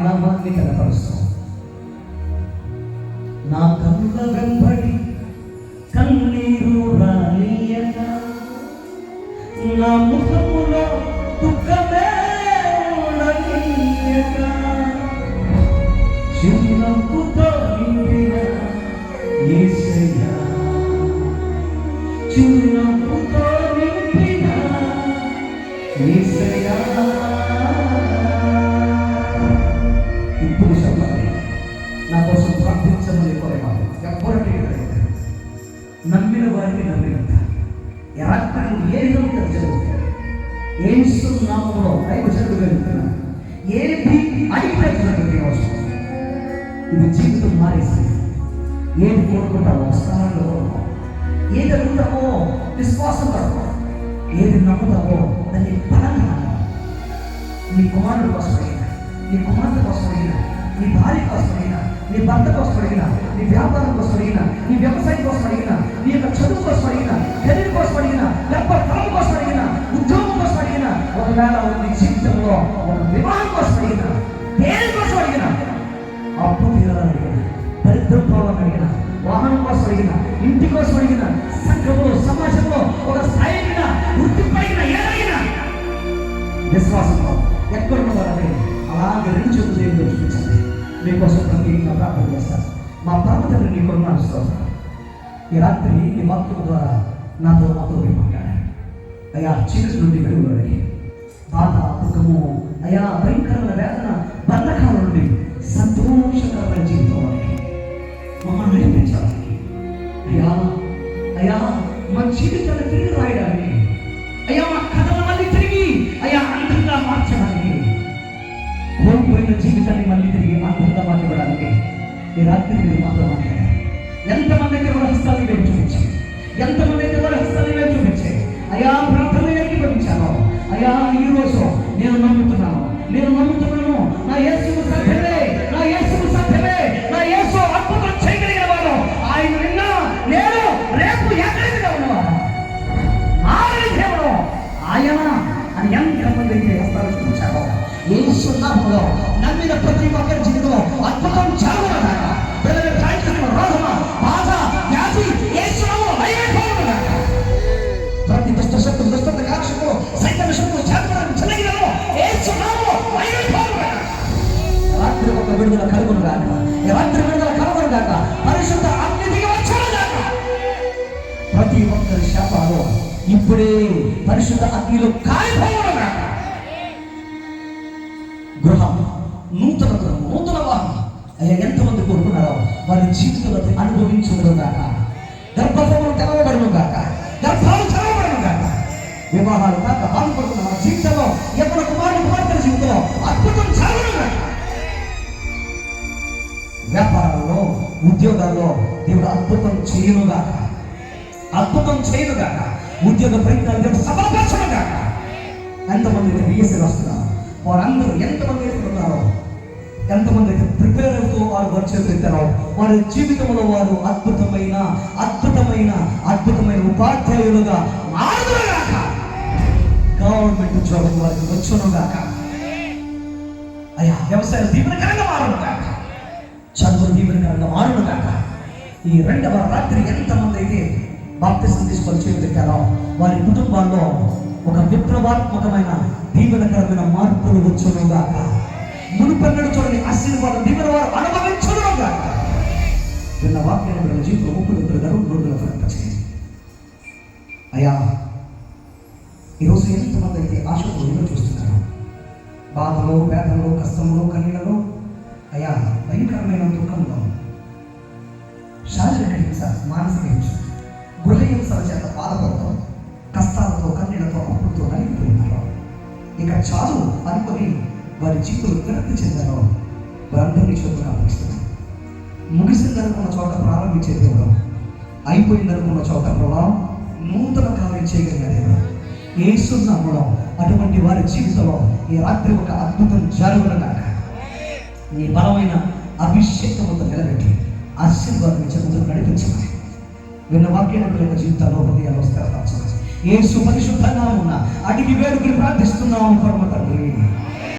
నామాన్ని కనపరుస్తాం. నా కనుల వెంబడి కన్నీరు రానియక, నా ముఖములో దుఃఖమే ఉండనీయక, చిరునవ్వుతో నిండిన యేసయ్యా, చిరునవ్వుతో నిండిన యేసయ్యా. ఇప్పుడు చెప్పాలి, నా కోసం ప్రార్థించమని కోరేవాడు ఎవ్వరికి నమ్మిన వారికి నమ్మినంత రాత్రి ఏ విధంగా జరుగుతుంది. యేసు నామములో ఐదు జరుగుతున్నాను ఏది అడిగినటువంటి అవసరం. ఇది జీవితం మారేసింది. ఏది కోరుకుంటావో స్థానంలో, ఏది అడుగుతావో విశ్వాసం పడతావు, ఏది నమ్ముతావో దాన్ని బలంగా. నీ కుమారుడు కోసమైనా, నీ కుమార్తె కోసమైనా, నీ భార్య కోసమైనా, నీ భర్త కోసమైనా, నీ వ్యాపారం కోసమైనా, నీ వ్యవసాయం కోసమైనా, నీ యొక్క చదువు కోసమైనా, కెరీర్ కోసమైనా, లేకపోతే తరం కోసమైనా, ఉద్యోగం కోసమైనా, ఒకవేళ నీ జీవితంలో ఒక వివాహం కోసమైనా, దేని కోసం అడిగినా, అప్పు తీరాలని అడిగిన, దరిద్రం పోవాలని అడిగిన, వాహనం కోసం అడిగిన, ఇంటి కోసం అడిగిన, సంఘంలో సమాజంలో ఒక స్థాయిన వృత్తిపైన ఏదైనా విశ్వాసంలో ఎక్కడున్న వారని అలాగే రెండు చేతులు దేవుడు చూపించండి. మీకోసం ప్రత్యేకంగా ప్రార్థన చేస్తాను. మా ప్రార్థనని నీ కొన్నాడుస్తాను. ఈ రాత్రి ఈ వాక్యం ద్వారా నాతో మాట్లాడారు. అయ్యా, చీకటి నుండి వెలుగులోకి, బాధ, దుఃఖము, అయ్యా భయంకరమైన వేదన, బంధకాల నుండి సంతోషకరమైన జీవితానికి మమ్మల్ని నడిపించడానికి, అయ్యా అయ్యా మా జీవితాన్ని తిరిగి రాయడానికి, అయ్యా మా కథల మళ్ళీ తిరిగి అయ్యా అందంగా మార్చడానికి, కోల్పోయిన జీవితాన్ని మళ్ళీ తిరిగి అందంగా మార్చడానికి ఈ రాత్రి మీరు మాతో మాట్లాడారు. ఎంతమంది అయితే వాళ్ళ హస్తాన్ని మేము చూపించారు, ఎంతమంది అయితే వాళ్ళ హస్తాన్ని మేము చూపించారు, అయ్యా ప్రార్థన ఏకీభవించాను. అయ్యా ఈ రోజు నేను నమ్ముతున్నాను, నా యేసు సత్యమే, నా యేసు సత్యమే, నా యేసు అద్భుతం చేయగలిగిన వాడు. ఆయన నిన్న నేను రేపు ఎక్కడిగా ఉన్నవాడు, నాగరి దేవుడు ఆయన అని ఎంతమంది అయితే హస్తాలు చూపించారో, యేసు నామములో నమ్మిన ప్రతి ఒక్కరి జీవితంలో అద్భుతం జరుగునుగాక. రోగమ, బాధ, వ్యాధి యేసు నామములో లయమైపోవునుగాక. ప్రతి దుష్ట శక్తులు, దుష్ట కాక్షకు, సైతాన శక్తులు చేతడానికి చెలగినను యేసు నామములో లయమైపోవునుగాక. రాత్రి ఒక విడుదల కలుగునుగాక, రాత్రి విడుదల కలుగునుగాక. పరిశుద్ధ అగ్ని దిగి వచ్చునుగాక. ప్రతి ఒక్కరి శాపాలు ఇప్పుడే పరిశుద్ధ అగ్నిలో కాలిపోవునుగాక. గృహం, నూతన గృహం, నూతన వాహనం అయ్యా ఎంతమంది కోరుకున్నారో వారి జీవితంలో అనుభవించుగాక. గర్భఫలములు తెరవబడునుగాక, గర్భాలు తెరవబడునుగాక. వివాహాలు కాక బాధపడుతున్న మన జీవితంలో ఎవరి కుమారుడు కుమార్తెల జీవితంలో అద్భుతం జరుగునుగాక. వ్యాపారాల్లో, ఉద్యోగాల్లో దేవుడు అద్భుతం చేయనుగాక, అద్భుతం చేయనుగాక. ఉద్యోగ ప్రయత్నాలు దేవుడు సఫలపరచునుగాక. ఎంతమంది అయితే బిఎస్సీ వస్తున్నారు వారందరూ, ఎంతమంది అయితే ఉన్నారో, ఎంతమంది అయితే ప్రిపేర్ అవుతూ వారు వర్చలు ఎత్తారో, వారి జీవితంలో వారు అద్భుతమైన అద్భుతమైన అద్భుతమైన ఉపాధ్యాయులుగా మారునుగాక. గవర్నమెంట్ ఉద్యోగం వారికి వచ్చునుగాక. అయ్యా వ్యవసాయం దీవెనకరంగా మారునుగాక, చదువు దీవెనకరంగా మారునుగాక. ఈ రెండవ రాత్రి ఎంతమంది అయితే బాప్తిసం తీసుకొని చేపెట్టారో వారి కుటుంబాల్లో ఒక విప్లవాత్మకమైన దీవెనకరమైన మార్పులు వచ్చునుగాక. మునుపెన్నడు చూడని ఆశీర్వాదం దీవెన వారు అనుభవించునుగాక. విన్న వాక్యాన్ని జీవితంలో 30 రోజుల ఫలింపచేయండి. అయ్యా ఈరోజు ఎంతమంది అయితే ఆశతో ఎదురు చూస్తున్నారు, బాధలో, వేదనలో, కష్టంలో, కన్నీళ్ళలో, అయ్యా భయంకరమైన దుఃఖంలో, శారీరక హింస, మానసిక హింస, గృహ హింసల చేత బాధపడతాం, కష్టాలతో, కన్నీళ్లతో, అప్పులతో నలిగిపోతున్నారు. ఇక చాలు అనుకొని వారి జీవితంలో విరక్తి చెందారో వారందరినీ చదువుగా అనిపిస్తుంది. ముగిసిందనుకున్న చోట ప్రారంభించే దేవుడు, అయిపోయిందనుకున్న చోట ప్రభావం నూతన కార్యం చేయగలిగిన దేవుడు యేసు నామములో అటువంటి వారి జీవితంలో ఈ రాత్రి ఒక అద్భుతం జరుగునుగాక. నీ బలమైన అభిషేకముతో నిలబెట్టి ఆశీర్వాదం చెందుతూ నడిపించమని విన్న వాక్యాల యొక్క జీవితాల్లో హృదయాలు స్థిరపరచమని యేసు పరిశుద్ధ నామమున అడిగి వేడుకుని ప్రార్థిస్తున్నాము పరమ తండ్రి.